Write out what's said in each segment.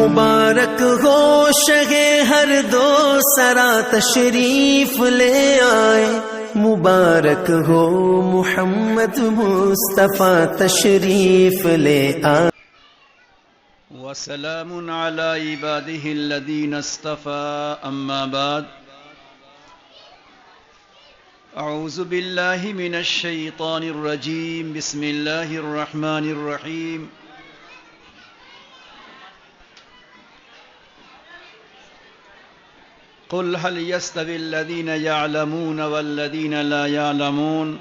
مبارک ہو شہ ہر دو سرا تشریف لے آئے، مبارک ہو محمد مصطفیٰ تشریف لے آئے۔ وسلام على عباده الذين اصطفى أما بعد أعوذ بالله من الشيطان الرجيم بسم الله الرحمن الرحيم قل هل يستوي الذين يعلمون والذين لا يعلمون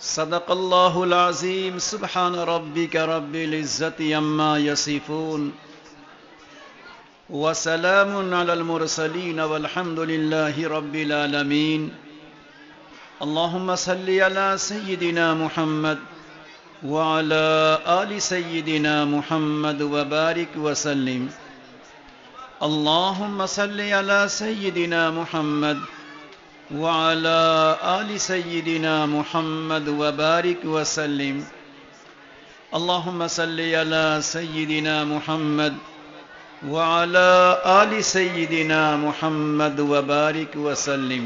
صدق الله العظيم سبحان ربك رب العزة عما يصفون وسلام على المرسلين والحمد لله رب العالمين اللهم صل على سيدنا محمد وعلى آل سيدنا محمد وبارك وسلم اللهم صل على سيدنا محمد وعلى آل سيدنا محمد وبارك وسلم اللهم صل على سيدنا محمد وعلى آل سيدنا محمد وبارك وسلم۔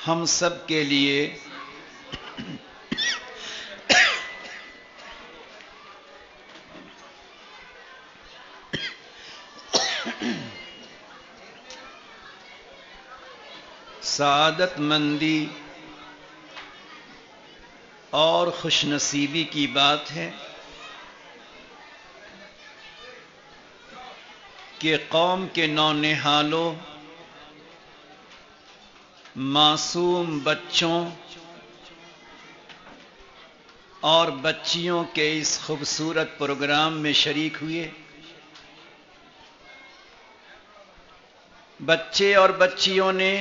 ہم سب کے لیے سعادت مندی اور خوش نصیبی کی بات ہے کہ قوم کے نونہالوں، معصوم بچوں اور بچیوں کے اس خوبصورت پروگرام میں شریک ہوئے۔ بچے اور بچیوں نے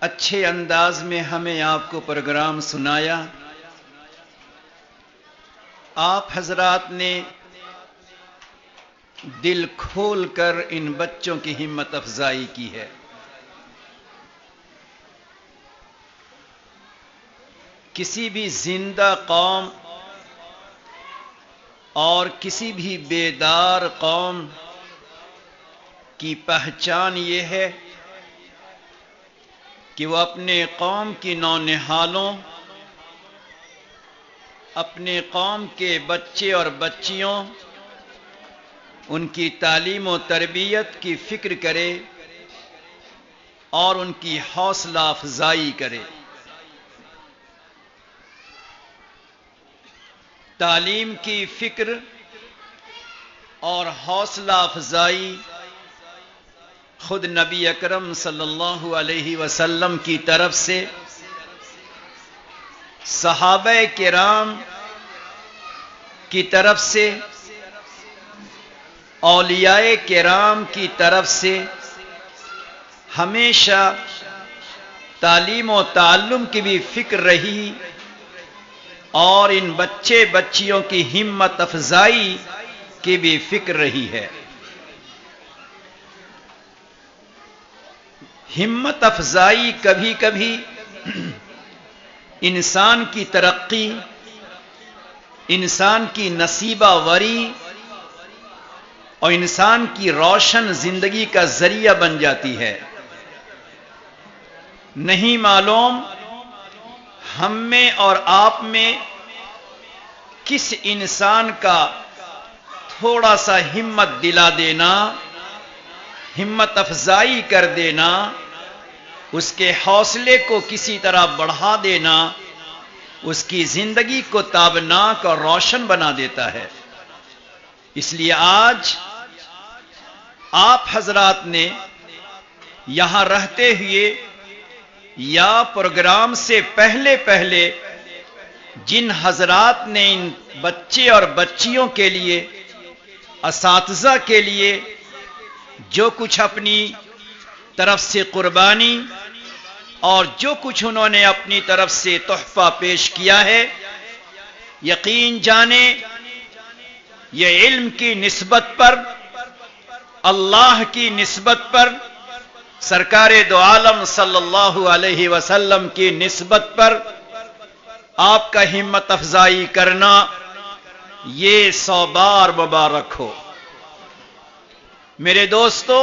اچھے انداز میں ہمیں آپ کو پروگرام سنایا۔ آپ حضرات نے دل کھول کر ان بچوں کی ہمت افزائی کی ہے۔ کسی بھی زندہ قوم اور کسی بھی بیدار قوم کی پہچان یہ ہے کہ وہ اپنے قوم کی نونہالوں، اپنے قوم کے بچے اور بچیوں، ان کی تعلیم و تربیت کی فکر کرے اور ان کی حوصلہ افزائی کرے۔ تعلیم کی فکر اور حوصلہ افزائی خود نبی اکرم صلی اللہ علیہ وسلم کی طرف سے صحابہ کرام کی طرف سے، اولیاء کرام کی طرف سے ہمیشہ تعلیم و تعلم کی بھی فکر رہی اور ان بچے بچیوں کی ہمت افزائی کی بھی فکر رہی ہے۔ ہمت افزائی کبھی کبھی انسان کی ترقی، انسان کی نصیبہ وری اور انسان کی روشن زندگی کا ذریعہ بن جاتی ہے۔ نہیں معلوم ہم میں اور آپ میں کس انسان کا تھوڑا سا ہمت دلا دینا، ہمت افزائی کر دینا، اس کے حوصلے کو کسی طرح بڑھا دینا، اس کی زندگی کو تابناک اور روشن بنا دیتا ہے۔ اس لیے آج آپ حضرات نے یہاں رہتے ہوئے یا پروگرام سے پہلے پہلے جن حضرات نے ان بچے اور بچیوں کے لیے، اساتذہ کے لیے جو کچھ اپنی طرف سے قربانی اور جو کچھ انہوں نے اپنی طرف سے تحفہ پیش کیا ہے، یقین جانیں یہ علم کی نسبت پر، اللہ کی نسبت پر سرکار دو عالم صلی اللہ علیہ وسلم کی نسبت پر آپ کا ہمت افزائی کرنا یہ 100 بار مبارک ہو۔ میرے دوستو،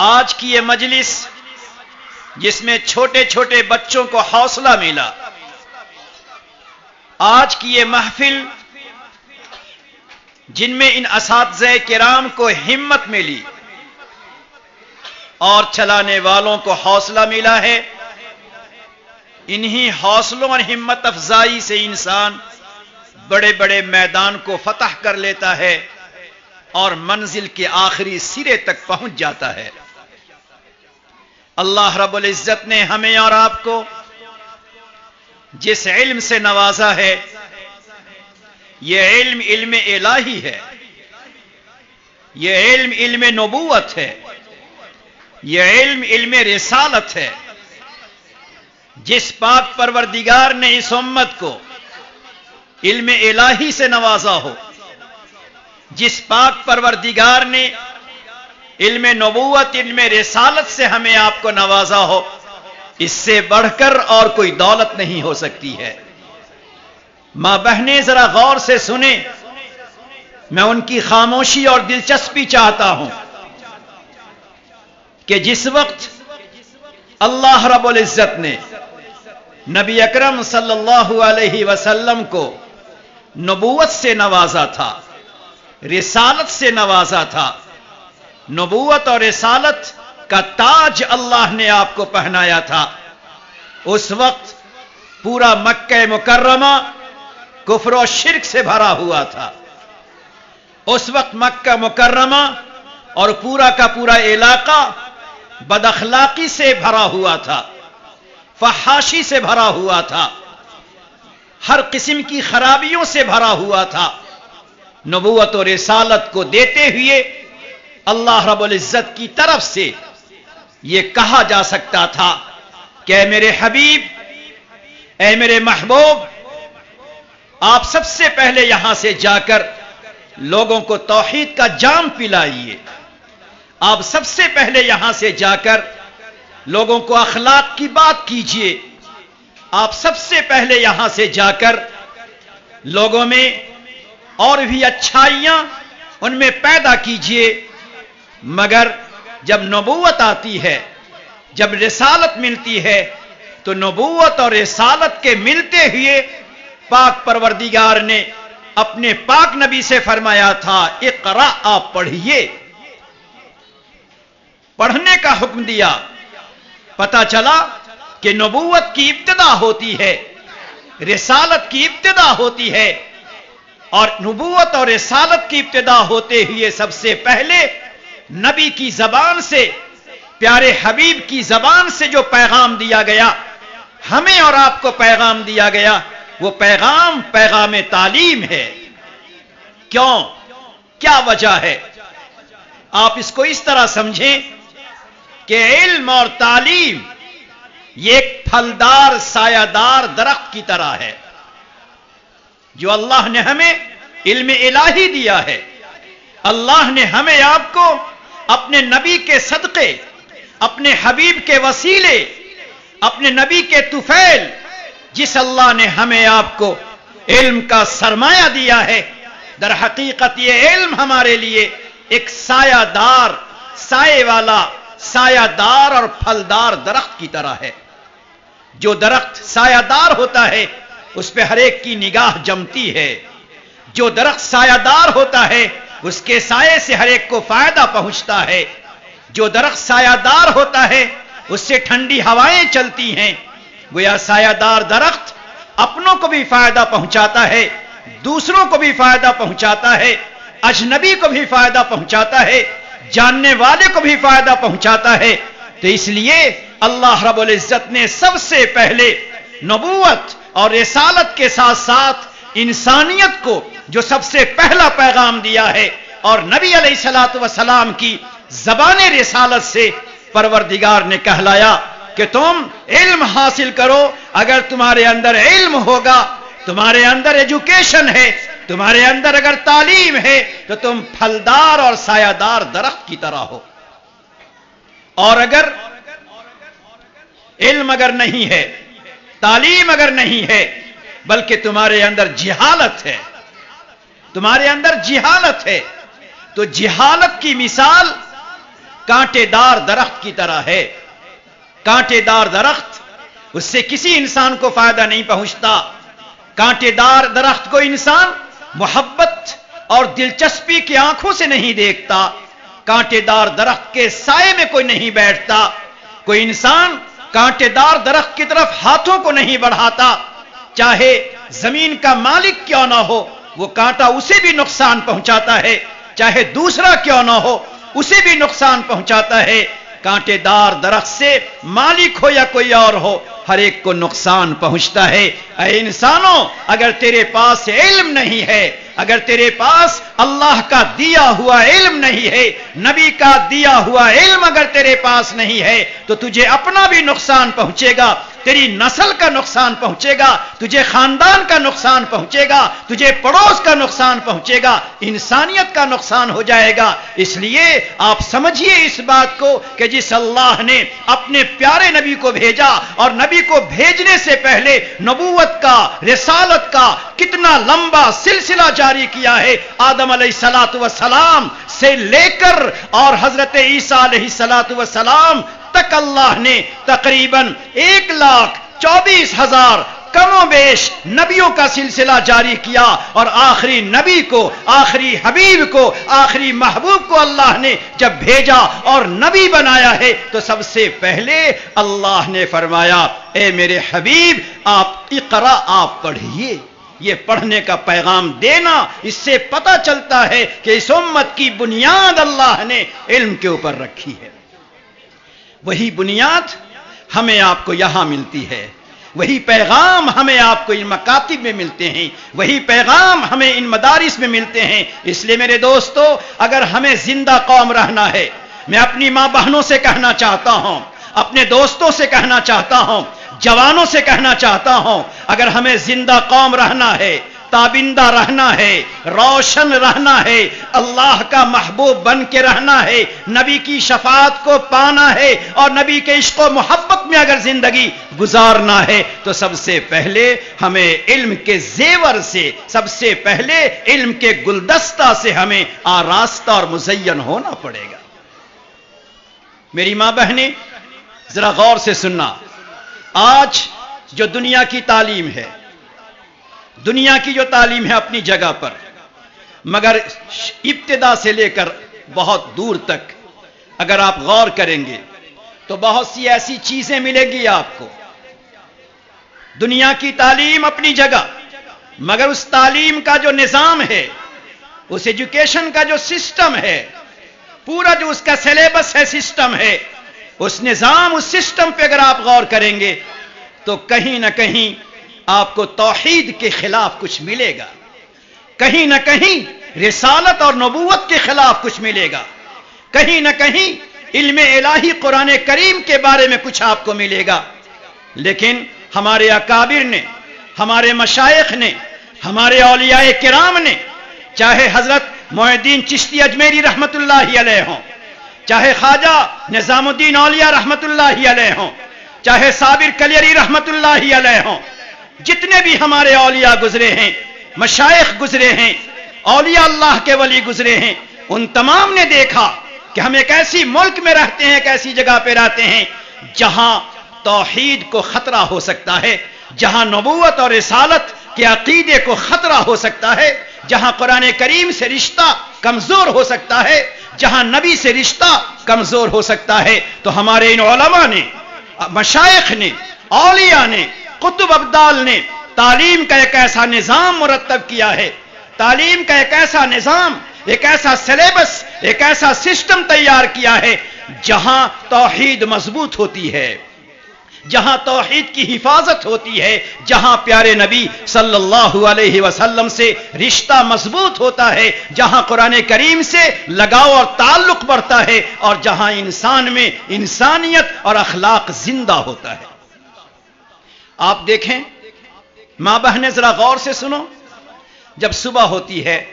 آج کی یہ مجلس جس میں چھوٹے چھوٹے بچوں کو حوصلہ ملا، آج کی یہ محفل جن میں ان اساتذہ کرام کو ہمت ملی اور چلانے والوں کو حوصلہ ملا ہے، انہی حوصلوں اور ہمت افزائی سے انسان بڑے بڑے میدان کو فتح کر لیتا ہے اور منزل کے آخری سرے تک پہنچ جاتا ہے۔ اللہ رب العزت نے ہمیں اور آپ کو جس علم سے نوازا ہے، یہ علم علم الہی ہے، یہ علم علم نبوت ہے، یہ علم علم رسالت ہے۔ جس پاک پروردگار نے اس امت کو علم الہی سے نوازا ہو، جس پاک پروردگار نے علم نبوت علم رسالت سے ہمیں آپ کو نوازا ہو، اس سے بڑھ کر اور کوئی دولت نہیں ہو سکتی ہے۔ ماں بہنیں ذرا غور سے سنیں، میں ان کی خاموشی اور دلچسپی چاہتا ہوں کہ جس وقت اللہ رب العزت نے نبی اکرم صلی اللہ علیہ وسلم کو نبوت سے نوازا تھا، رسالت سے نوازا تھا، نبوت اور رسالت کا تاج اللہ نے آپ کو پہنایا تھا، اس وقت پورا مکہ مکرمہ کفر و شرک سے بھرا ہوا تھا۔ اس وقت مکہ مکرمہ اور پورا کا پورا علاقہ بد اخلاقی سے بھرا ہوا تھا، فحاشی سے بھرا ہوا تھا، ہر قسم کی خرابیوں سے بھرا ہوا تھا۔ نبوت و رسالت کو دیتے ہوئے اللہ رب العزت کی طرف سے یہ کہا جا سکتا تھا کہ اے میرے حبیب، اے میرے محبوب، آپ سب سے پہلے یہاں سے جا کر لوگوں کو توحید کا جام پلائیے، آپ سب سے پہلے یہاں سے جا کر لوگوں کو اخلاق کی بات کیجیے، آپ سب سے پہلے یہاں سے جا کر لوگوں میں اور بھی اچھائیاں ان میں پیدا کیجیے۔ مگر جب نبوت آتی ہے، جب رسالت ملتی ہے، تو نبوت اور رسالت کے ملتے ہوئے پاک پروردگار نے اپنے پاک نبی سے فرمایا تھا، اقرا، آپ پڑھیے، پڑھنے کا حکم دیا۔ پتہ چلا کہ نبوت کی ابتدا ہوتی ہے، رسالت کی ابتدا ہوتی ہے، اور نبوت اور رسالت کی ابتدا ہوتے ہوئے سب سے پہلے نبی کی زبان سے، پیارے حبیب کی زبان سے جو پیغام دیا گیا، ہمیں اور آپ کو پیغام دیا گیا، وہ پیغام پیغام تعلیم ہے۔ کیوں؟ کیا وجہ ہے؟ آپ اس کو اس طرح سمجھیں کہ علم اور تعلیم یہ ایک پھلدار سایہ دار درخت کی طرح ہے جو اللہ نے ہمیں علم الہی دیا ہے۔ اللہ نے ہمیں آپ کو اپنے نبی کے صدقے، اپنے حبیب کے وسیلے، اپنے نبی کے طفیل، جس اللہ نے ہمیں آپ کو علم کا سرمایہ دیا ہے، در حقیقت یہ علم ہمارے لیے ایک سایہ دار، سائے والا، سایہ دار اور پھلدار درخت کی طرح ہے۔ جو درخت سایہ دار ہوتا ہے اس پہ ہر ایک کی نگاہ جمتی ہے، جو درخت سایہ دار ہوتا ہے اس کے سائے سے ہر ایک کو فائدہ پہنچتا ہے، جو درخت سایہ دار ہوتا ہے اس سے ٹھنڈی ہوائیں چلتی ہیں۔ گویا سایہ دار درخت اپنوں کو بھی فائدہ پہنچاتا ہے، دوسروں کو بھی فائدہ پہنچاتا ہے، اجنبی کو بھی فائدہ پہنچاتا ہے، جاننے والے کو بھی فائدہ پہنچاتا ہے۔ تو اس لیے اللہ رب العزت نے سب سے پہلے نبوت اور رسالت کے ساتھ ساتھ انسانیت کو جو سب سے پہلا پیغام دیا ہے، اور نبی علیہ الصلوۃ والسلام کی زبان رسالت سے پروردگار نے کہلایا کہ تم علم حاصل کرو۔ اگر تمہارے اندر علم ہوگا، تمہارے اندر ایجوکیشن ہے، تمہارے اندر اگر تعلیم ہے، تو تم پھلدار اور سایہ دار درخت کی طرح ہو۔ اور اگر علم اگر نہیں ہے، تعلیم اگر نہیں ہے، بلکہ تمہارے اندر جہالت ہے، تمہارے اندر جہالت ہے، تو جہالت کی مثال کانٹے دار درخت کی طرح ہے۔ کانٹے دار درخت، اس سے کسی انسان کو فائدہ نہیں پہنچتا۔ کانٹے دار درخت کو انسان محبت اور دلچسپی کی آنکھوں سے نہیں دیکھتا۔ کانٹے دار درخت کے سائے میں کوئی نہیں بیٹھتا۔ کوئی انسان کانٹے دار درخت کی طرف ہاتھوں کو نہیں بڑھاتا، چاہے زمین کا مالک کیوں نہ ہو، وہ کانٹا اسے بھی نقصان پہنچاتا ہے، چاہے دوسرا کیوں نہ ہو اسے بھی نقصان پہنچاتا ہے۔ کانٹے دار درخت سے مالک ہو یا کوئی اور ہو، ہر ایک کو نقصان پہنچتا ہے۔ اے انسانوں، اگر تیرے پاس علم نہیں ہے، اگر تیرے پاس اللہ کا دیا ہوا علم نہیں ہے، نبی کا دیا ہوا علم اگر تیرے پاس نہیں ہے، تو تجھے اپنا بھی نقصان پہنچے گا، تیری نسل کا نقصان پہنچے گا، تجھے خاندان کا نقصان پہنچے گا، تجھے پڑوس کا نقصان پہنچے گا، انسانیت کا نقصان ہو جائے گا۔ اس لیے آپ سمجھیے اس بات کو کہ جس اللہ نے اپنے پیارے نبی کو بھیجا، اور نبی کو بھیجنے سے پہلے نبوت کا، رسالت کا کتنا لمبا سلسلہ جاری کیا ہے، آدم علیہ السلام سے لے کر اور حضرت عیسیٰ علیہ السلام تک اللہ نے تقریباً 1,24,000 کم و بیش نبیوں کا سلسلہ جاری کیا، اور آخری نبی کو، آخری حبیب کو، آخری محبوب کو اللہ نے جب بھیجا اور نبی بنایا ہے، تو سب سے پہلے اللہ نے فرمایا اے میرے حبیب آپ اقرا، آپ پڑھیے۔ یہ پڑھنے کا پیغام دینا، اس سے پتہ چلتا ہے کہ اس امت کی بنیاد اللہ نے علم کے اوپر رکھی ہے۔ وہی بنیاد ہمیں آپ کو یہاں ملتی ہے، وہی پیغام ہمیں آپ کو ان مکاتب میں ملتے ہیں، وہی پیغام ہمیں ان مدارس میں ملتے ہیں۔ اس لیے میرے دوستو، اگر ہمیں زندہ قوم رہنا ہے، میں اپنی ماں بہنوں سے کہنا چاہتا ہوں، اپنے دوستوں سے کہنا چاہتا ہوں، جوانوں سے کہنا چاہتا ہوں، اگر ہمیں زندہ قوم رہنا ہے، تابندہ رہنا ہے، روشن رہنا ہے، اللہ کا محبوب بن کے رہنا ہے، نبی کی شفاعت کو پانا ہے، اور نبی کے عشق و محبت میں اگر زندگی گزارنا ہے، تو سب سے پہلے ہمیں علم کے زیور سے، سب سے پہلے علم کے گلدستہ سے ہمیں آراستہ اور مزین ہونا پڑے گا۔ میری ماں بہنیں، ذرا غور سے سننا، آج جو دنیا کی تعلیم ہے، دنیا کی جو تعلیم ہے اپنی جگہ پر، مگر ابتدا سے لے کر بہت دور تک اگر آپ غور کریں گے تو بہت سی ایسی چیزیں ملیں گی آپ کو۔ دنیا کی تعلیم اپنی جگہ، مگر اس تعلیم کا جو نظام ہے، اس ایجوکیشن کا جو سسٹم ہے، پورا جو اس کا سلیبس ہے، سسٹم ہے، اس نظام، اس سسٹم پہ اگر آپ غور کریں گے تو کہیں نہ کہیں آپ کو توحید کے خلاف کچھ ملے گا، کہیں نہ کہیں رسالت اور نبوت کے خلاف کچھ ملے گا، کہیں نہ کہیں علم الہی قرآن کریم کے بارے میں کچھ آپ کو ملے گا۔ لیکن ہمارے اکابر نے، ہمارے مشائخ نے، ہمارے اولیاء کرام نے، چاہے حضرت معین الدین چشتی اجمیری رحمت اللہ علیہ ہوں، چاہے خواجہ نظام الدین اولیاء رحمت اللہ علیہ ہوں، چاہے صابر کلیری رحمت اللہ علیہ ہوں، جتنے بھی ہمارے اولیاء گزرے ہیں، مشائخ گزرے ہیں، اولیاء اللہ کے ولی گزرے ہیں، ان تمام نے دیکھا کہ ہم ایک ایسی ملک میں رہتے ہیں، ایک ایسی جگہ پہ رہتے ہیں جہاں توحید کو خطرہ ہو سکتا ہے، جہاں نبوت اور رسالت کے عقیدے کو خطرہ ہو سکتا ہے، جہاں قرآن کریم سے رشتہ کمزور ہو سکتا ہے، جہاں نبی سے رشتہ کمزور ہو سکتا ہے۔ تو ہمارے ان علماء نے، مشائخ نے، اولیاء نے، قطب ابدال نے تعلیم کا ایک ایسا نظام مرتب کیا ہے، تعلیم کا ایک ایسا نظام، ایک ایسا سلیبس، ایک ایسا سسٹم تیار کیا ہے جہاں توحید مضبوط ہوتی ہے، جہاں توحید کی حفاظت ہوتی ہے، جہاں پیارے نبی صلی اللہ علیہ وسلم سے رشتہ مضبوط ہوتا ہے، جہاں قرآن کریم سے لگاؤ اور تعلق بڑھتا ہے، اور جہاں انسان میں انسانیت اور اخلاق زندہ ہوتا ہے۔ آپ دیکھیں، ماں بہنیں ذرا غور سے سنو، جب صبح ہوتی ہے،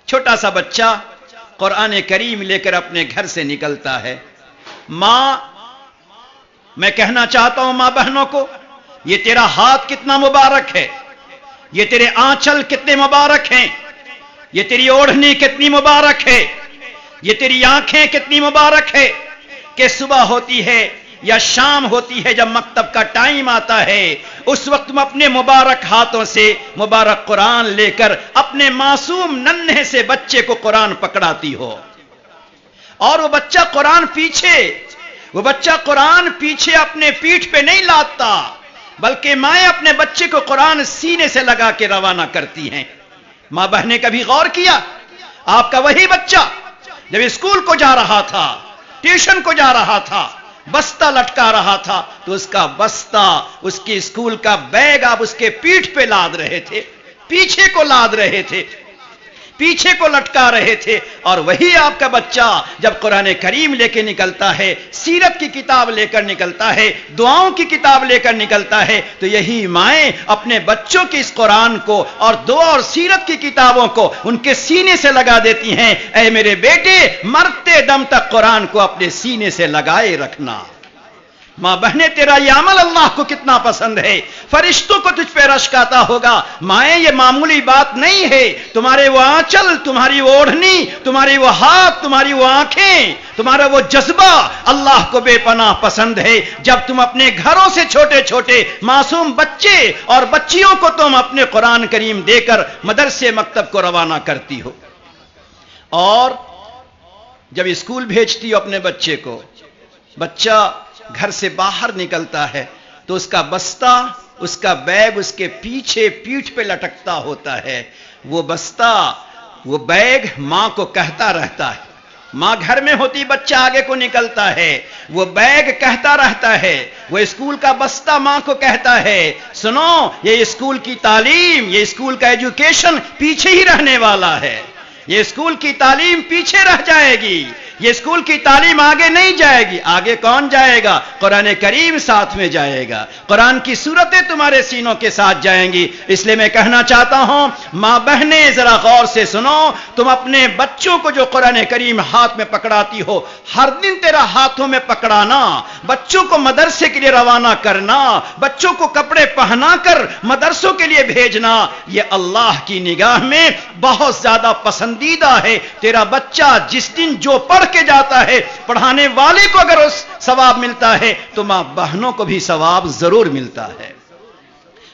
چھوٹا سا بچہ قرآن کریم لے کر اپنے گھر سے نکلتا ہے، ماں، میں کہنا چاہتا ہوں ماں بہنوں کو، یہ تیرا ہاتھ کتنا مبارک ہے، یہ تیرے آنچل کتنے مبارک ہیں، یہ تیری اوڑھنی کتنی مبارک ہے، یہ تیری آنکھیں کتنی مبارک ہے کہ صبح ہوتی ہے یا شام ہوتی ہے، جب مکتب کا ٹائم آتا ہے، اس وقت تم اپنے مبارک ہاتھوں سے مبارک قرآن لے کر اپنے معصوم ننھے سے بچے کو قرآن پکڑاتی ہو، اور وہ بچہ قرآن پیچھے اپنے پیٹھ پہ نہیں لاتا، بلکہ مائیں اپنے بچے کو قرآن سینے سے لگا کے روانہ کرتی ہیں۔ ماں بہنیں کبھی غور کیا، آپ کا وہی بچہ جب اسکول کو جا رہا تھا، ٹیوشن کو جا رہا تھا، بستہ لٹکا رہا تھا، تو اس کا بستہ، اس کی اسکول کا بیگ آپ اس کے پیٹھ پہ لاد رہے تھے، پیچھے کو لاد رہے تھے، پیچھے کو لٹکا رہے تھے، اور وہی آپ کا بچہ جب قرآن کریم لے کے نکلتا ہے، سیرت کی کتاب لے کر نکلتا ہے، دعاؤں کی کتاب لے کر نکلتا ہے، تو یہی مائیں اپنے بچوں کے اس قرآن کو اور دعا اور سیرت کی کتابوں کو ان کے سینے سے لگا دیتی ہیں۔ اے میرے بیٹے، مرتے دم تک قرآن کو اپنے سینے سے لگائے رکھنا۔ ماں بہنیں، تیرا یہ عمل اللہ کو کتنا پسند ہے، فرشتوں کو تجھ پہ رشک آتا ہوگا۔ مائیں، یہ معمولی بات نہیں ہے، تمہارے وہ آنچل، تمہاری وہ اوڑھنی، تمہاری وہ ہاتھ، تمہاری وہ آنکھیں، تمہارا وہ جذبہ اللہ کو بے پناہ پسند ہے۔ جب تم اپنے گھروں سے چھوٹے چھوٹے معصوم بچے اور بچیوں کو تم اپنے قرآن کریم دے کر مدرسے مکتب کو روانہ کرتی ہو، اور جب اسکول بھیجتی ہو اپنے بچے کو، بچہ گھر سے باہر نکلتا ہے تو اس کا بستہ، اس کا بیگ اس کے پیچھے پیٹھ پہ لٹکتا ہوتا ہے۔ وہ بستہ، وہ بیگ ماں کو کہتا رہتا ہے، ماں گھر میں ہوتی بچہ آگے کو نکلتا ہے، وہ بیگ کہتا رہتا ہے، وہ اسکول کا بستہ ماں کو کہتا ہے، سنو، یہ اسکول کی تعلیم، یہ اسکول کا ایجوکیشن پیچھے ہی رہنے والا ہے، یہ اسکول کی تعلیم پیچھے رہ جائے گی، یہ اسکول کی تعلیم آگے نہیں جائے گی۔ آگے کون جائے گا؟ قرآن کریم ساتھ میں جائے گا، قرآن کی صورتیں تمہارے سینوں کے ساتھ جائیں گی۔ اس لیے میں کہنا چاہتا ہوں، ماں بہنیں ذرا غور سے سنو، تم اپنے بچوں کو جو قرآن کریم ہاتھ میں پکڑاتی ہو، ہر دن تیرا ہاتھوں میں پکڑانا، بچوں کو مدرسے کے لیے روانہ کرنا، بچوں کو کپڑے پہنا کر مدرسوں کے لیے بھیجنا، یہ اللہ کی نگاہ میں بہت زیادہ پسندیدہ ہے۔ تیرا بچہ جس دن جو پڑھ کے جاتا ہے، پڑھانے والے کو اگر اس ثواب ملتا ہے تو ماں بہنوں کو بھی ثواب ضرور ملتا ہے۔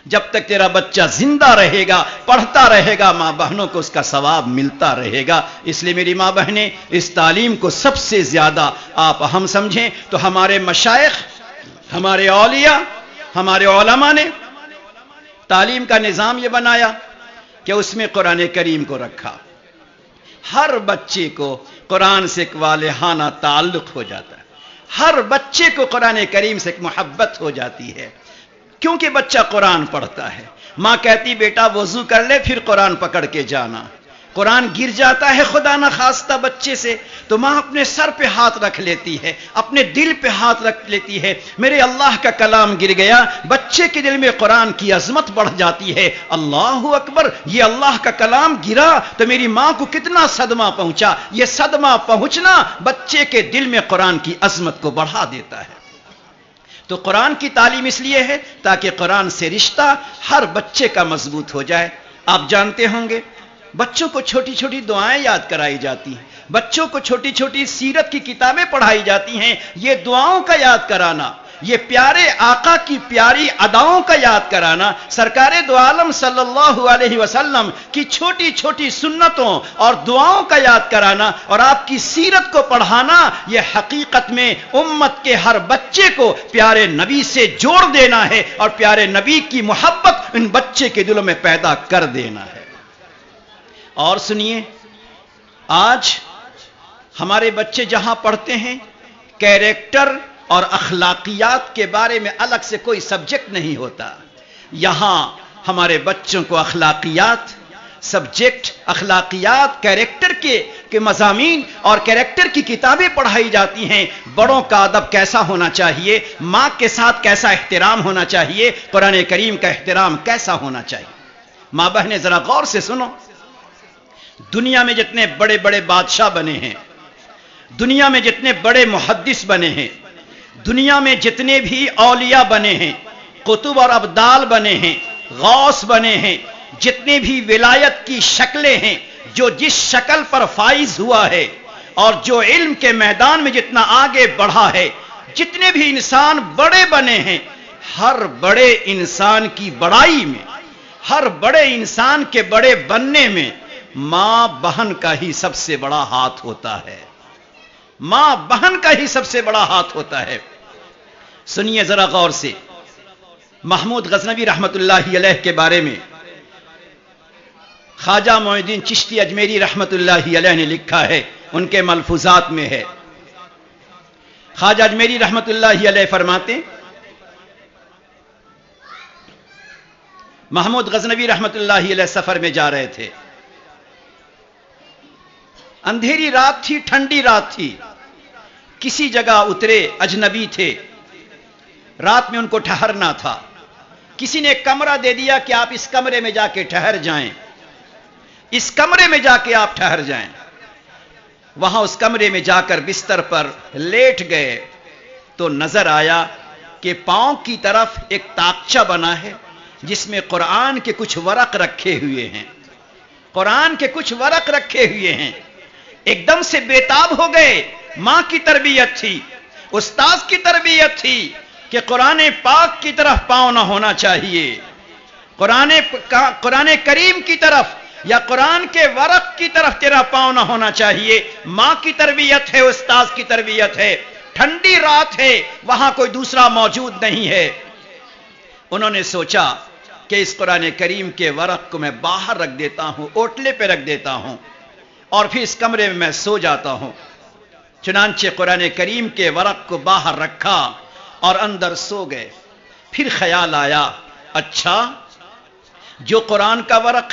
جب تک تیرا بچہ زندہ رہے گا، پڑھتا رہے گا، ماں بہنوں کو اس کا ثواب ملتا رہے گا۔ اس لیے میری ماں بہنیں، اس تعلیم کو سب سے زیادہ آپ اہم سمجھیں تو ہمارے مشائخ، ہمارے اولیاء، ہمارے علماء نے تعلیم کا نظام یہ بنایا کہ اس میں قرآن کریم کو رکھا، ہر بچے کو قرآن سے ایک والہانہ تعلق ہو جاتا ہے، ہر بچے کو قرآن کریم سے ایک محبت ہو جاتی ہے، کیونکہ بچہ قرآن پڑھتا ہے۔ ماں کہتی بیٹا وضو کر لے پھر قرآن پکڑ کے جانا، قرآن گر جاتا ہے خدا نہ خواستہ بچے سے تو ماں اپنے سر پہ ہاتھ رکھ لیتی ہے، اپنے دل پہ ہاتھ رکھ لیتی ہے، میرے اللہ کا کلام گر گیا، بچے کے دل میں قرآن کی عظمت بڑھ جاتی ہے، اللہ اکبر، یہ اللہ کا کلام گرا تو میری ماں کو کتنا صدمہ پہنچا۔ یہ صدمہ پہنچنا بچے کے دل میں قرآن کی عظمت کو بڑھا دیتا ہے۔ تو قرآن کی تعلیم اس لیے ہے تاکہ قرآن سے رشتہ ہر بچے کا مضبوط ہو جائے۔ آپ جانتے ہوں گے بچوں کو چھوٹی چھوٹی دعائیں یاد کرائی جاتی ہیں، بچوں کو چھوٹی چھوٹی سیرت کی کتابیں پڑھائی جاتی ہیں۔ یہ دعاؤں کا یاد کرانا، یہ پیارے آقا کی پیاری اداؤں کا یاد کرانا، سرکار دو عالم صلی اللہ علیہ وسلم کی چھوٹی چھوٹی سنتوں اور دعاؤں کا یاد کرانا اور آپ کی سیرت کو پڑھانا، یہ حقیقت میں امت کے ہر بچے کو پیارے نبی سے جوڑ دینا ہے اور پیارے نبی کی محبت ان بچے کے دلوں میں پیدا کر دینا ہے۔ اور سنیے، آج ہمارے بچے جہاں پڑھتے ہیں، کیریکٹر اور اخلاقیات کے بارے میں الگ سے کوئی سبجیکٹ نہیں ہوتا۔ یہاں ہمارے بچوں کو اخلاقیات، سبجیکٹ اخلاقیات، کیریکٹر کے مضامین اور کیریکٹر کی کتابیں پڑھائی جاتی ہیں۔ بڑوں کا ادب کیسا ہونا چاہیے، ماں کے ساتھ کیسا احترام ہونا چاہیے، قرآن کریم کا احترام کیسا ہونا چاہیے۔ ماں بہنیں ذرا غور سے سنو، دنیا میں جتنے بڑے بڑے بادشاہ بنے ہیں، دنیا میں جتنے بڑے محدث بنے ہیں، دنیا میں جتنے بھی اولیاء بنے ہیں، قطب اور ابدال بنے ہیں، غوث بنے ہیں، جتنے بھی ولایت کی شکلیں ہیں، جو جس شکل پر فائز ہوا ہے اور جو علم کے میدان میں جتنا آگے بڑھا ہے، جتنے بھی انسان بڑے بنے ہیں، ہر بڑے انسان کی بڑائی میں، ہر بڑے انسان کے بڑے بننے میں ماں بہن کا ہی سب سے بڑا ہاتھ ہوتا ہے، ماں بہن کا ہی سب سے بڑا ہاتھ ہوتا ہے۔ سنیے ذرا غور سے، محمود غزنوی رحمت اللہ علیہ کے بارے میں خواجہ معین الدین چشتی اجمیری رحمت اللہ علیہ نے لکھا ہے، ان کے ملفوظات میں ہے۔ خواجہ اجمیری رحمت اللہ علیہ فرماتے، محمود غزنوی رحمت اللہ علیہ سفر میں جا رہے تھے، اندھیری رات تھی، ٹھنڈی رات تھی، کسی جگہ اترے، اجنبی تھے، رات میں ان کو ٹھہرنا تھا، کسی نے ایک کمرہ دے دیا کہ آپ اس کمرے میں جا کے ٹھہر جائیں، اس کمرے میں جا کے آپ ٹھہر جائیں۔ وہاں اس کمرے میں جا کر بستر پر لیٹ گئے تو نظر آیا کہ پاؤں کی طرف ایک تاقچہ بنا ہے جس میں قرآن کے کچھ ورق رکھے ہوئے ہیں، قرآن کے کچھ ورق رکھے ہوئے ہیں۔ ایک دم سے بےتاب ہو گئے، ماں کی تربیت تھی، استاذ کی تربیت تھی کہ قرآن پاک کی طرف پاؤں نہ ہونا چاہیے، قرآن کریم کی طرف یا قرآن کے ورق کی طرف تیرا پاؤں نہ ہونا چاہیے۔ ماں کی تربیت ہے، استاذ کی تربیت ہے، ٹھنڈی رات ہے، وہاں کوئی دوسرا موجود نہیں ہے۔ انہوں نے سوچا کہ اس قرآن کریم کے ورق کو میں باہر رکھ دیتا ہوں، اوٹلے پہ رکھ دیتا ہوں اور پھر اس کمرے میں سو جاتا ہوں۔ چنانچہ قرآن کریم کے ورق کو باہر رکھا اور اندر سو گئے۔ پھر خیال آیا، اچھا جو قرآن کا ورق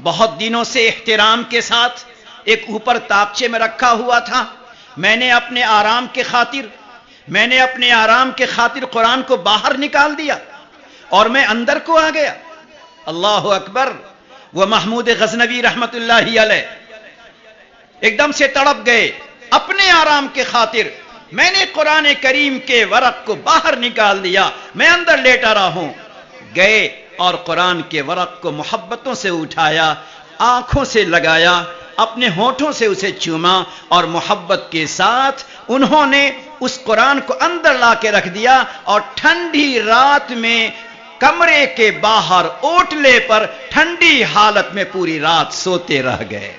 بہت دنوں سے احترام کے ساتھ ایک اوپر تاقچے میں رکھا ہوا تھا، میں نے اپنے آرام کے خاطر قرآن کو باہر نکال دیا اور میں اندر کو آ گیا۔ اللہ اکبر! وہ محمود غزنوی رحمت اللہ علیہ ایک دم سے تڑپ گئے، اپنے آرام کے خاطر میں نے قرآن کریم کے ورق کو باہر نکال دیا، میں اندر لیٹا رہا ہوں۔ گئے اور قرآن کے ورق کو محبتوں سے اٹھایا، آنکھوں سے لگایا، اپنے ہونٹوں سے اسے چوما اور محبت کے ساتھ انہوں نے اس قرآن کو اندر لا کے رکھ دیا اور ٹھنڈی رات میں کمرے کے باہر اوٹلے پر ٹھنڈی حالت میں پوری رات سوتے رہ گئے۔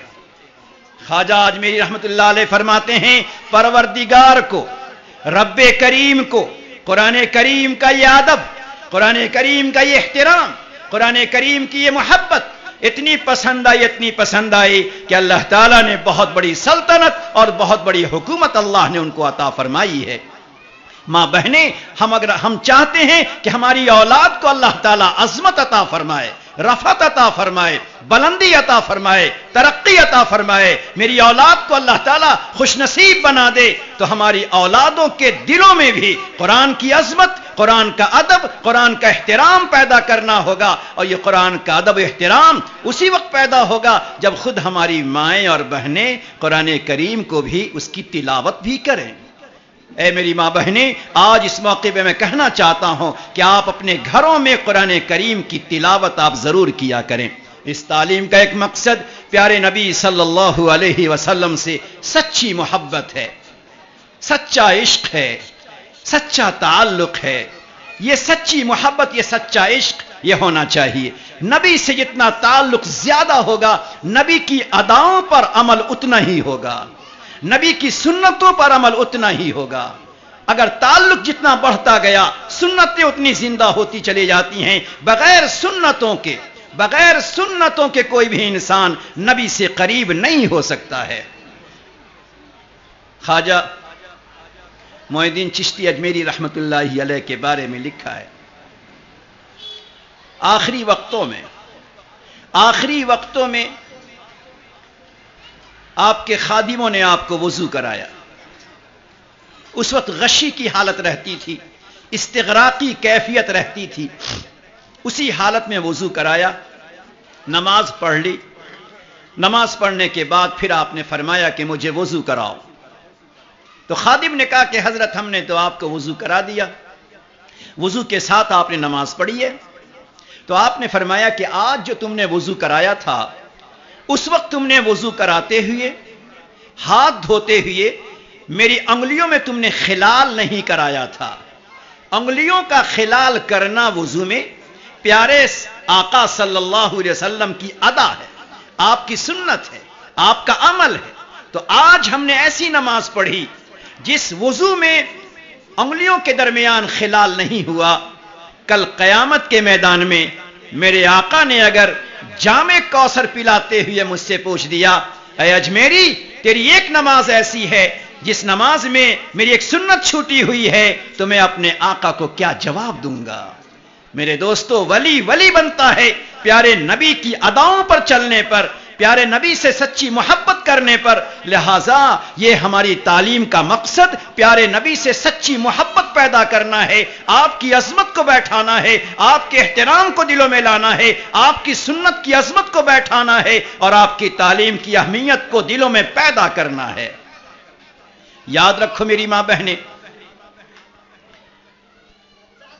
خواجہ اجمیری رحمت اللہ علیہ فرماتے ہیں، پروردگار کو، رب کریم کو قرآن کریم کا یہ ادب، قرآن کریم کا یہ احترام، قرآن کریم کی یہ محبت اتنی پسند آئی کہ اللہ تعالیٰ نے بہت بڑی سلطنت اور بہت بڑی حکومت اللہ نے ان کو عطا فرمائی ہے۔ ماں بہنیں، ہم چاہتے ہیں کہ ہماری اولاد کو اللہ تعالیٰ عظمت عطا فرمائے، رفعت عطا فرمائے، بلندی عطا فرمائے، ترقی عطا فرمائے، میری اولاد کو اللہ تعالیٰ خوش نصیب بنا دے تو ہماری اولادوں کے دلوں میں بھی قرآن کی عظمت، قرآن کا ادب، قرآن کا احترام پیدا کرنا ہوگا۔ اور یہ قرآن کا ادب و احترام اسی وقت پیدا ہوگا جب خود ہماری مائیں اور بہنیں قرآن کریم کو بھی اس کی تلاوت بھی کریں۔ اے میری ماں بہنیں، آج اس موقع پہ میں کہنا چاہتا ہوں کہ آپ اپنے گھروں میں قرآن کریم کی تلاوت آپ ضرور کیا کریں۔ اس تعلیم کا ایک مقصد پیارے نبی صلی اللہ علیہ وسلم سے سچی محبت ہے، سچا عشق ہے، سچا تعلق ہے۔ یہ سچی محبت، یہ سچا عشق یہ ہونا چاہیے۔ نبی سے جتنا تعلق زیادہ ہوگا، نبی کی اداؤں پر عمل اتنا ہی ہوگا، نبی کی سنتوں پر عمل اتنا ہی ہوگا۔ اگر تعلق جتنا بڑھتا گیا، سنتیں اتنی زندہ ہوتی چلی جاتی ہیں۔ بغیر سنتوں کے کوئی بھی انسان نبی سے قریب نہیں ہو سکتا ہے۔ خواجہ معین الدین چشتی اجمیری رحمت اللہ علیہ کے بارے میں لکھا ہے، آخری وقتوں میں آپ کے خادموں نے آپ کو وضو کرایا۔ اس وقت غشی کی حالت رہتی تھی، استغراقی کیفیت رہتی تھی، اسی حالت میں وضو کرایا، نماز پڑھ لی۔ نماز پڑھنے کے بعد پھر آپ نے فرمایا کہ مجھے وضو کراؤ۔ تو خادم نے کہا کہ حضرت ہم نے تو آپ کو وضو کرا دیا، وضو کے ساتھ آپ نے نماز پڑھی ہے۔ تو آپ نے فرمایا کہ آج جو تم نے وضو کرایا تھا، اس وقت تم نے وضو کراتے ہوئے، ہاتھ دھوتے ہوئے میری انگلیوں میں تم نے خلال نہیں کرایا تھا۔ انگلیوں کا خلال کرنا وضو میں پیارے آقا صلی اللہ علیہ وسلم کی ادا ہے، آپ کی سنت ہے، آپ کا عمل ہے۔ تو آج ہم نے ایسی نماز پڑھی جس وضو میں انگلیوں کے درمیان خلال نہیں ہوا، کل قیامت کے میدان میں میرے آقا نے اگر جام کوثر پلاتے ہوئے مجھ سے پوچھ دیا، اے اجمیری تیری ایک نماز ایسی ہے جس نماز میں میری ایک سنت چھوٹی ہوئی ہے، تو میں اپنے آقا کو کیا جواب دوں گا؟ میرے دوستو، ولی ولی بنتا ہے پیارے نبی کی اداؤں پر چلنے پر، پیارے نبی سے سچی محبت کرنے پر۔ لہذا یہ ہماری تعلیم کا مقصد پیارے نبی سے سچی محبت پیدا کرنا ہے، آپ کی عظمت کو بیٹھانا ہے، آپ کے احترام کو دلوں میں لانا ہے، آپ کی سنت کی عظمت کو بیٹھانا ہے، اور آپ کی تعلیم کی اہمیت کو دلوں میں پیدا کرنا ہے۔ یاد رکھو میری ماں بہنیں،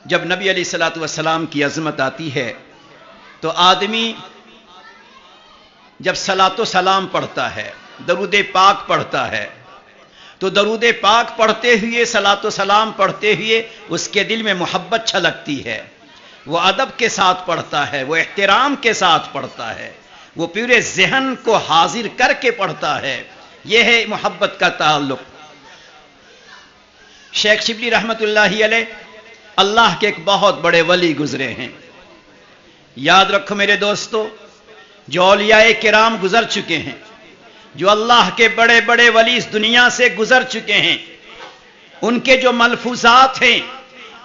جب نبی علیہ الصلوۃ والسلام کی عظمت آتی ہے تو آدمی جب صلاۃ و سلام پڑھتا ہے، درود پاک پڑھتا ہے، تو درود پاک پڑھتے ہوئے، صلاۃ و سلام پڑھتے ہوئے اس کے دل میں محبت چھلکتی ہے، وہ ادب کے ساتھ پڑھتا ہے، وہ احترام کے ساتھ پڑھتا ہے، وہ پورے ذہن کو حاضر کر کے پڑھتا ہے۔ یہ ہے محبت کا تعلق۔ شیخ شبلی رحمت اللہ علیہ اللہ کے ایک بہت بڑے ولی گزرے ہیں۔ یاد رکھو میرے دوستو، جو اولیاء کرام گزر چکے ہیں، جو اللہ کے بڑے بڑے ولی اس دنیا سے گزر چکے ہیں، ان کے جو ملفوظات ہیں،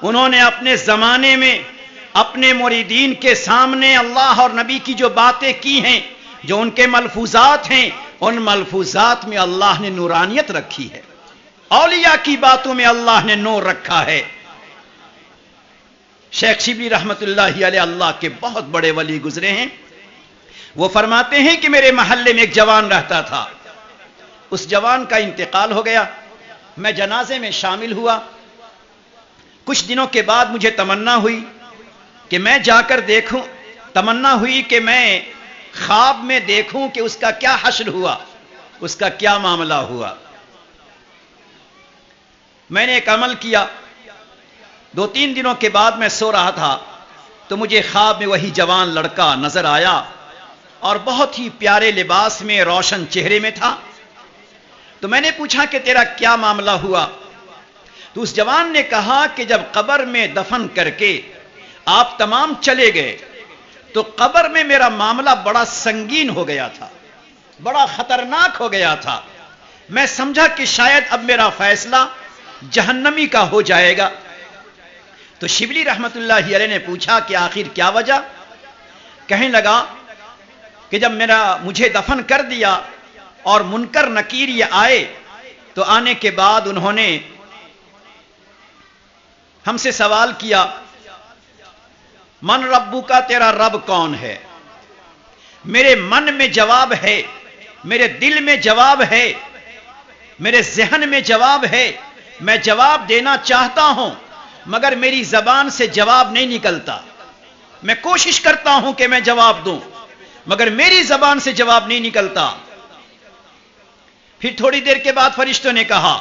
انہوں نے اپنے زمانے میں اپنے مریدین کے سامنے اللہ اور نبی کی جو باتیں کی ہیں، جو ان کے ملفوظات ہیں، ان ملفوظات میں اللہ نے نورانیت رکھی ہے، اولیاء کی باتوں میں اللہ نے نور رکھا ہے۔ شیخ شبلی رحمت اللہ علیہ اللہ کے بہت بڑے ولی گزرے ہیں۔ وہ فرماتے ہیں کہ میرے محلے میں ایک جوان رہتا تھا، اس جوان کا انتقال ہو گیا، میں جنازے میں شامل ہوا۔ کچھ دنوں کے بعد مجھے تمنا ہوئی کہ میں جا کر دیکھوں، تمنا ہوئی کہ میں خواب میں دیکھوں کہ اس کا کیا حشر ہوا، اس کا کیا معاملہ ہوا۔ میں نے ایک عمل کیا، 2-3 دنوں کے بعد میں سو رہا تھا تو مجھے خواب میں وہی جوان لڑکا نظر آیا، اور بہت ہی پیارے لباس میں، روشن چہرے میں تھا۔ تو میں نے پوچھا کہ تیرا کیا معاملہ ہوا؟ تو اس جوان نے کہا کہ جب قبر میں دفن کر کے آپ تمام چلے گئے تو قبر میں میرا معاملہ بڑا سنگین ہو گیا تھا، بڑا خطرناک ہو گیا تھا۔ میں سمجھا کہ شاید اب میرا فیصلہ جہنمی کا ہو جائے گا۔ تو شبلی رحمت اللہ علیہ نے پوچھا کہ آخر کیا وجہ؟ کہنے لگا کہ جب مجھے دفن کر دیا اور منکر نکیر یہ آئے، تو آنے کے بعد انہوں نے ہم سے سوال کیا، من ربو کا، تیرا رب کون ہے؟ میرے من میں جواب ہے، میرے دل میں جواب ہے، میرے ذہن میں جواب ہے، میں جواب دینا چاہتا ہوں مگر میری زبان سے جواب نہیں نکلتا۔ میں کوشش کرتا ہوں کہ میں جواب دوں مگر میری زبان سے جواب نہیں نکلتا۔ پھر تھوڑی دیر کے بعد فرشتوں نے کہا،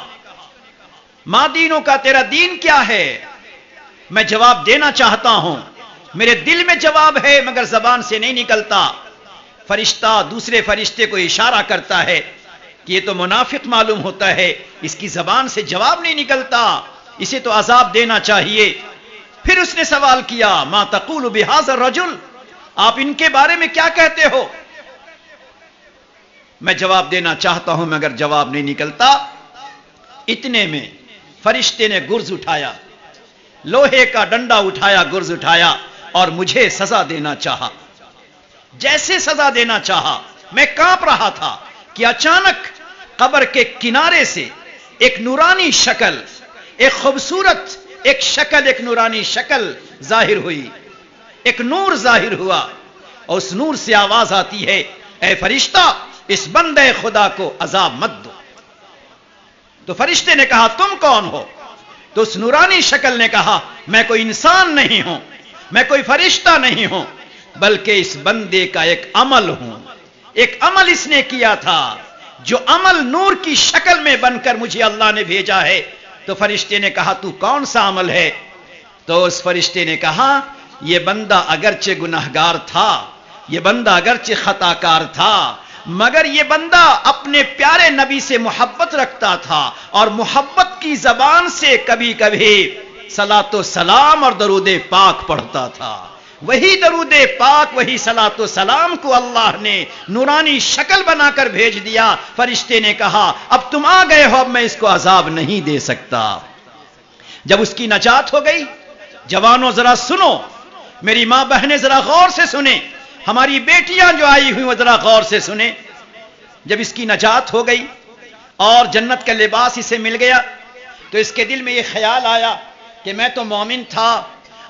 ما دینوں کا، تیرا دین کیا ہے؟ میں جواب دینا چاہتا ہوں، میرے دل میں جواب ہے مگر زبان سے نہیں نکلتا۔ فرشتہ دوسرے فرشتے کو اشارہ کرتا ہے کہ یہ تو منافق معلوم ہوتا ہے، اس کی زبان سے جواب نہیں نکلتا، اسے تو عذاب دینا چاہیے۔ پھر اس نے سوال کیا، ما تقول بہذا الرجل، آپ ان کے بارے میں کیا کہتے ہو؟ میں جواب دینا چاہتا ہوں مگر جواب نہیں نکلتا۔ اتنے میں فرشتے نے گرز اٹھایا، لوہے کا ڈنڈا اٹھایا، گرز اٹھایا اور مجھے سزا دینا چاہا۔ جیسے سزا دینا چاہا میں کانپ رہا تھا کہ اچانک قبر کے کنارے سے ایک نورانی شکل، ایک خوبصورت ایک شکل، ایک نورانی شکل ظاہر ہوئی، ایک نور ظاہر ہوا، اور اس نور سے آواز آتی ہے، اے فرشتہ اس بندے خدا کو عذاب مت دو۔ تو فرشتے نے کہا تم کون ہو؟ تو اس نورانی شکل نے کہا میں کوئی انسان نہیں ہوں، میں کوئی فرشتہ نہیں ہوں، بلکہ اس بندے کا ایک عمل ہوں۔ ایک عمل اس نے کیا تھا، جو عمل نور کی شکل میں بن کر مجھے اللہ نے بھیجا ہے۔ تو فرشتے نے کہا تو کون سا عمل ہے؟ تو اس فرشتے نے کہا یہ بندہ اگرچہ گنہگار تھا، یہ بندہ اگرچہ خطا کار تھا، مگر یہ بندہ اپنے پیارے نبی سے محبت رکھتا تھا، اور محبت کی زبان سے کبھی کبھی صلاۃ و سلام اور درود پاک پڑھتا تھا۔ وہی درود پاک، وہی صلاۃ و سلام کو اللہ نے نورانی شکل بنا کر بھیج دیا۔ فرشتے نے کہا اب تم آ گئے ہو، اب میں اس کو عذاب نہیں دے سکتا۔ جب اس کی نجات ہو گئی، جوانوں ذرا سنو، میری ماں بہنیں ذرا غور سے سنیں، ہماری بیٹیاں جو آئی ہوئی وہ ذرا غور سے سنیں۔ جب اس کی نجات ہو گئی اور جنت کا لباس اسے مل گیا، تو اس کے دل میں یہ خیال آیا کہ میں تو مومن تھا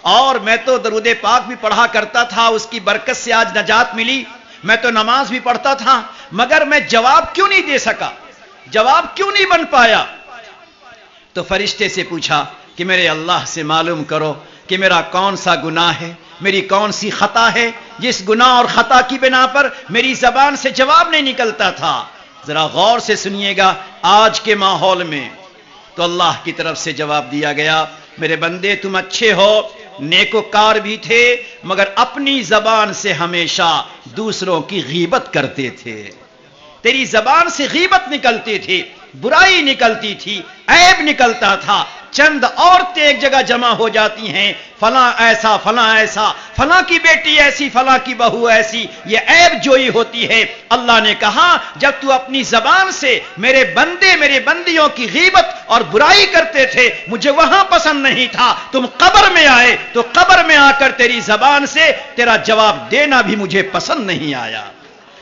اور میں تو درود پاک بھی پڑھا کرتا تھا، اس کی برکت سے آج نجات ملی، میں تو نماز بھی پڑھتا تھا، مگر میں جواب کیوں نہیں دے سکا، جواب کیوں نہیں بن پایا؟ تو فرشتے سے پوچھا کہ میرے اللہ سے معلوم کرو کہ میرا کون سا گناہ ہے، میری کون سی خطا ہے جس گناہ اور خطا کی بنا پر میری زبان سے جواب نہیں نکلتا تھا۔ ذرا غور سے سنیے گا، آج کے ماحول میں تو اللہ کی طرف سے جواب دیا گیا میرے بندے تم اچھے ہو، نیکوکار بھی تھے، مگر اپنی زبان سے ہمیشہ دوسروں کی غیبت کرتے تھے، تیری زبان سے غیبت نکلتی تھی، برائی نکلتی تھی، عیب نکلتا تھا۔ چند عورتیں ایک جگہ جمع ہو جاتی ہیں، فلاں ایسا فلاں ایسا، فلاں کی بیٹی ایسی فلاں کی بہو ایسی، یہ عیب جوئی ہوتی ہے۔ اللہ نے کہا جب تو اپنی زبان سے میرے بندے میرے بندیوں کی غیبت اور برائی کرتے تھے، مجھے وہاں پسند نہیں تھا، تم قبر میں آئے تو قبر میں آ کر تیری زبان سے تیرا جواب دینا بھی مجھے پسند نہیں آیا۔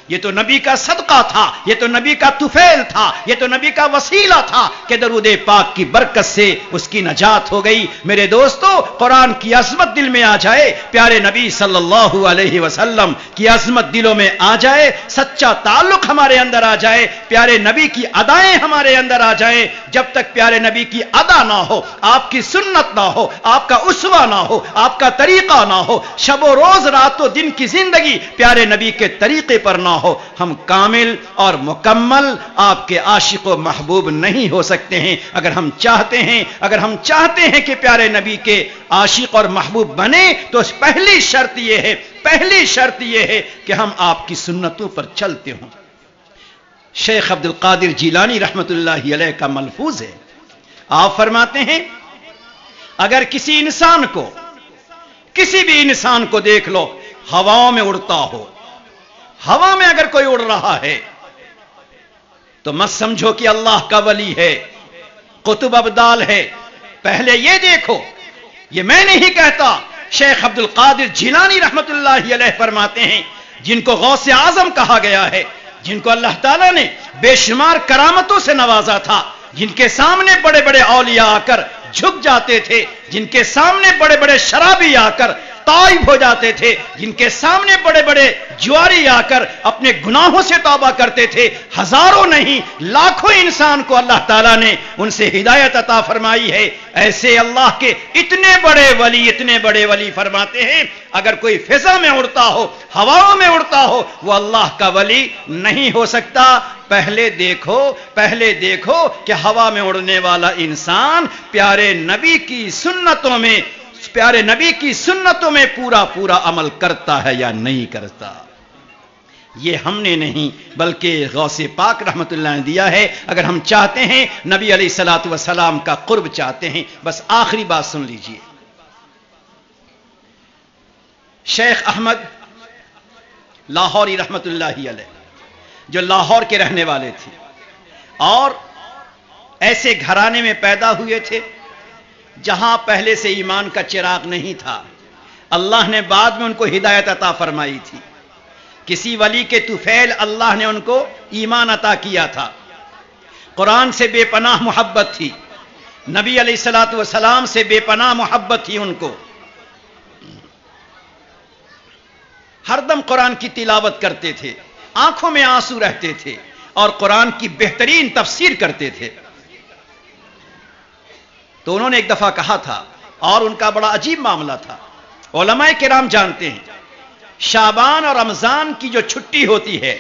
یہ تو نبی کا صدقہ تھا، یہ تو نبی کا طفیل تھا، یہ تو نبی کا وسیلہ تھا کہ درود پاک کی برکت سے اس کی نجات ہو گئی۔ میرے دوستو، قرآن کی عظمت دل میں آ جائے، پیارے نبی صلی اللہ علیہ وسلم کی عظمت دلوں میں آ جائے، سچا تعلق ہمارے اندر آ جائے، پیارے نبی کی ادائیں ہمارے اندر آ جائیں۔ جب تک پیارے نبی کی ادا نہ ہو، آپ کی سنت نہ ہو، آپ کا اسوہ نہ ہو، آپ کا طریقہ نہ ہو، شب و روز رات و دن کی زندگی پیارے نبی کے طریقے پر نہ ہو، ہم کامل اور مکمل آپ کے عاشق و محبوب نہیں ہو سکتے ہیں۔ اگر ہم چاہتے ہیں کہ پیارے نبی کے عاشق اور محبوب بنے، تو پہلی شرط یہ ہے کہ ہم آپ کی سنتوں پر چلتے ہوں۔ شیخ عبد القادر جیلانی رحمت اللہ علیہ کا ملفوظ ہے، آپ فرماتے ہیں اگر کسی بھی انسان کو دیکھ لو ہواؤں میں اڑتا ہو، ہوا میں اگر کوئی اڑ رہا ہے تو مت سمجھو کہ اللہ کا ولی ہے، قطب ابدال ہے۔ پہلے یہ دیکھو، یہ میں نہیں کہتا، شیخ عبد القادر جیلانی رحمت اللہ علیہ فرماتے ہیں، جن کو غوث اعظم کہا گیا ہے، جن کو اللہ تعالیٰ نے بے شمار کرامتوں سے نوازا تھا، جن کے سامنے بڑے بڑے اولیاء آ کر جھک جاتے تھے، جن کے سامنے بڑے بڑے شرابی آ کر تائب ہو جاتے تھے، جن کے سامنے بڑے بڑے جواری آ کر اپنے گناہوں سے توبہ کرتے تھے، ہزاروں نہیں لاکھوں انسان کو اللہ تعالیٰ نے ان سے ہدایت عطا فرمائی ہے۔ ایسے اللہ کے اتنے بڑے ولی فرماتے ہیں اگر کوئی فضا میں اڑتا ہو، ہواؤں میں اڑتا ہو، وہ اللہ کا ولی نہیں ہو سکتا۔ پہلے دیکھو کہ ہوا میں اڑنے والا انسان پیارے نبی کی سنتوں میں پورا عمل کرتا ہے یا نہیں کرتا۔ یہ ہم نے نہیں بلکہ غوث پاک رحمت اللہ نے دیا ہے۔ اگر ہم چاہتے ہیں نبی علیہ الصلوۃ والسلام کا قرب چاہتے ہیں، بس آخری بات سن لیجئے، شیخ احمد لاہوری رحمت اللہ علیہ جو لاہور کے رہنے والے تھے اور ایسے گھرانے میں پیدا ہوئے تھے جہاں پہلے سے ایمان کا چراغ نہیں تھا، اللہ نے بعد میں ان کو ہدایت عطا فرمائی تھی۔ کسی ولی کے طفیل اللہ نے ان کو ایمان عطا کیا تھا، قرآن سے بے پناہ محبت تھی، نبی علیہ الصلوۃ والسلام سے بے پناہ محبت تھی ان کو، ہر دم قرآن کی تلاوت کرتے تھے، آنکھوں میں آنسو رہتے تھے اور قرآن کی بہترین تفسیر کرتے تھے۔ تو انہوں نے ایک دفعہ کہا تھا، اور ان کا بڑا عجیب معاملہ تھا، علماء کرام جانتے ہیں شعبان اور رمضان کی جو چھٹی ہوتی ہے،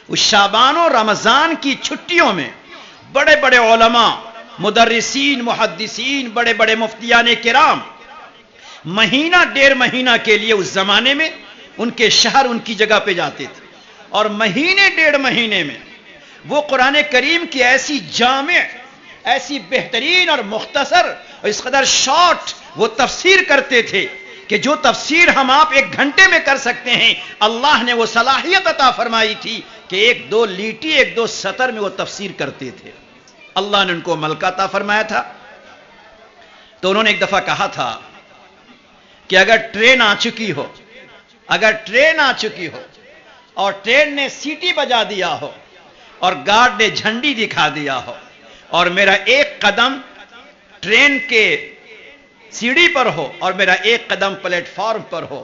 اس شعبان اور رمضان کی چھٹیوں میں بڑے بڑے علماء، مدرسین، محدثین، بڑے بڑے مفتیان کرام مہینہ 1.5 مہینہ کے لیے اس زمانے میں ان کے شہر، ان کی جگہ پہ جاتے تھے، اور مہینے 1.5 مہینے میں وہ قرآن کریم کی ایسی جامع، ایسی بہترین اور مختصر اور اس قدر شارٹ وہ تفسیر کرتے تھے کہ جو تفسیر ہم آپ 1 گھنٹے میں کر سکتے ہیں، اللہ نے وہ صلاحیت عطا فرمائی تھی کہ 1-2 لیٹی 1-2 سطر میں وہ تفسیر کرتے تھے۔ اللہ نے ان کو ملکہ عطا فرمایا تھا۔ تو انہوں نے ایک دفعہ کہا تھا کہ اگر ٹرین آ چکی ہو، اگر ٹرین آ چکی ہو اور ٹرین نے سیٹی بجا دیا ہو اور گارڈ نے جھنڈی دکھا دیا ہو اور میرا 1 قدم ٹرین کے سیڑھی پر ہو اور میرا 1 قدم پلیٹ فارم پر ہو،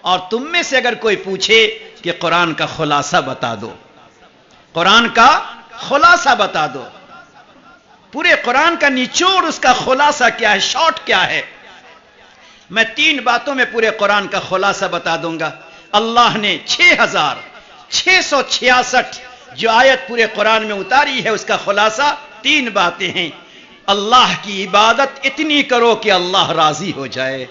اور تم میں سے اگر کوئی پوچھے کہ قرآن کا خلاصہ بتا دو، قرآن کا خلاصہ بتا دو، پورے قرآن کا نچوڑ، اس کا خلاصہ کیا ہے، شارٹ کیا ہے، میں 3 باتوں میں پورے قرآن کا خلاصہ بتا دوں گا۔ اللہ نے 6666 جو آیت پورے قرآن میں اتاری ہے، اس کا خلاصہ 3 باتیں ہیں۔ اللہ کی عبادت اتنی کرو کہ اللہ راضی ہو جائے،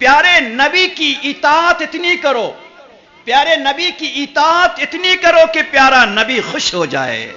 پیارے نبی کی اطاعت اتنی کرو، پیارے نبی کی اطاعت اتنی کرو کہ پیارا نبی خوش ہو جائے،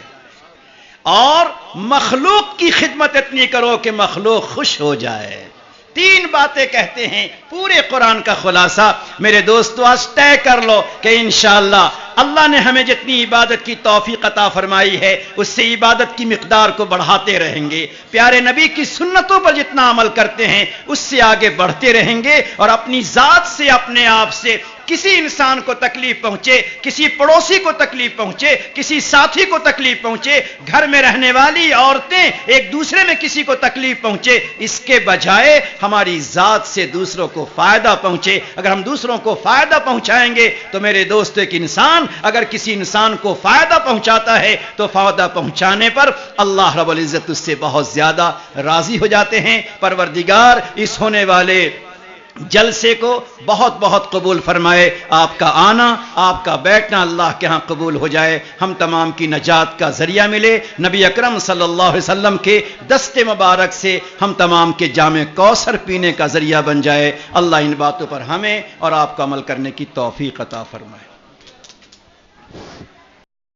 اور مخلوق کی خدمت اتنی کرو کہ مخلوق خوش ہو جائے۔ 3 باتیں کہتے ہیں پورے قرآن کا خلاصہ۔ میرے دوستو، آج طے کر لو کہ انشاءاللہ اللہ نے ہمیں جتنی عبادت کی توفیق عطا فرمائی ہے، اس سے عبادت کی مقدار کو بڑھاتے رہیں گے، پیارے نبی کی سنتوں پر جتنا عمل کرتے ہیں اس سے آگے بڑھتے رہیں گے، اور اپنی ذات سے، اپنے آپ سے کسی انسان کو تکلیف پہنچے، کسی پڑوسی کو تکلیف پہنچے، کسی ساتھی کو تکلیف پہنچے، گھر میں رہنے والی عورتیں ایک دوسرے میں کسی کو تکلیف پہنچے، اس کے بجائے ہماری ذات سے دوسروں کو فائدہ پہنچے۔ اگر ہم دوسروں کو فائدہ پہنچائیں گے تو میرے دوست، ایک انسان اگر کسی انسان کو فائدہ پہنچاتا ہے تو فائدہ پہنچانے پر اللہ رب العزت اس سے بہت زیادہ راضی ہو جاتے ہیں۔ پروردگار اس ہونے والے جلسے کو بہت بہت قبول فرمائے، آپ کا آنا، آپ کا بیٹھنا اللہ کے ہاں قبول ہو جائے، ہم تمام کی نجات کا ذریعہ ملے، نبی اکرم صلی اللہ علیہ وسلم کے دست مبارک سے ہم تمام کے جام کوثر پینے کا ذریعہ بن جائے۔ اللہ ان باتوں پر ہمیں اور آپ کو عمل کرنے کی توفیق عطا فرمائے۔